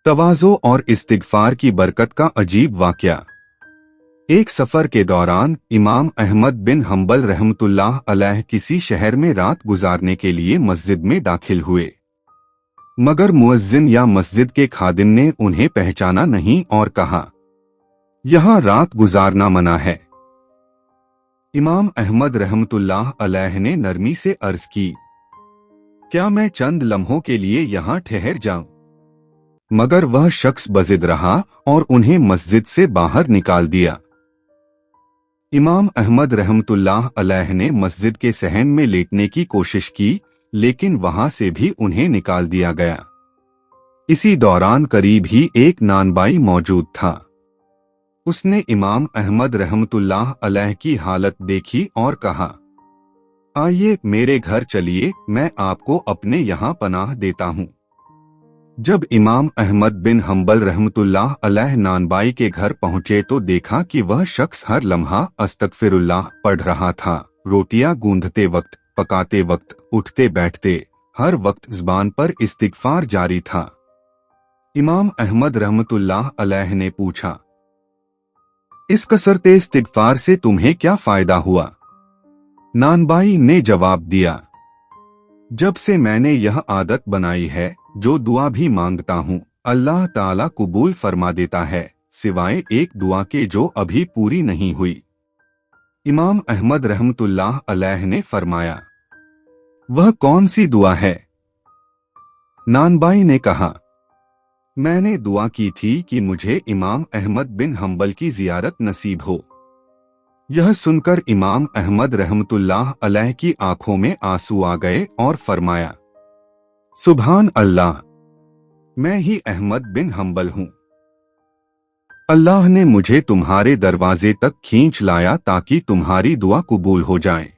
तवाज़ो और इस्तिग़फ़ार की बरकत का अजीब वाक़या। एक सफ़र के दौरान इमाम अहमद बिन हम्बल रहमतुल्लाह अलैह किसी शहर में रात गुजारने के लिए मस्जिद में दाखिल हुए, मगर मुअज्जिन या मस्जिद के खादिम ने उन्हें पहचाना नहीं और कहा, यहाँ रात गुजारना मना है। इमाम अहमद रहमतुल्लाह अलैह ने नरमी से अर्ज की, क्या मैं चंद लम्हों के लिए यहाँ ठहर जाऊं? मगर वह शख्स बज़िद रहा और उन्हें मस्जिद से बाहर निकाल दिया। इमाम अहमद रहमतुल्लाह अलैह ने मस्जिद के सहन में लेटने की कोशिश की, लेकिन वहां से भी उन्हें निकाल दिया गया। इसी दौरान करीब ही एक नानबाई मौजूद था। उसने इमाम अहमद रहमतुल्लाह अलैह की हालत देखी और कहा, आइए मेरे घर चलिए, मैं आपको अपने यहाँ पनाह देता हूँ। जब इमाम अहमद बिन हम्बल रहमतुल्लाह अलैह नानबाई के घर पहुँचे तो देखा कि वह शख्स हर लम्हा अस्तगफिरुल्लाह पढ़ रहा था। रोटियां गूंधते वक्त, पकाते वक्त, उठते बैठते हर वक्त ज़बान पर इस्तिग़फ़ार जारी था। इमाम अहमद रहमतुल्लाह अलैह ने पूछा, इस कसरते इस्तिग़फ़ार से तुम्हें क्या फ़ायदा हुआ? नानबाई ने जवाब दिया, जब से मैंने यह आदत बनाई है, जो दुआ भी मांगता हूँ अल्लाह ताला कबूल फरमा देता है, सिवाय एक दुआ के जो अभी पूरी नहीं हुई। इमाम अहमद रहमतुल्लाह अलैह ने फरमाया, वह कौन सी दुआ है? नानबाई ने कहा, मैंने दुआ की थी कि मुझे इमाम अहमद बिन हम्बल की ज़ियारत नसीब हो। यह सुनकर इमाम अहमद रहमतुल्लाह अलैह की आंखों में आंसू आ गए और फरमाया, सुभान अल्लाह, मैं ही अहमद बिन हम्बल हूँ। अल्लाह ने मुझे तुम्हारे दरवाजे तक खींच लाया ताकि तुम्हारी दुआ कबूल हो जाए।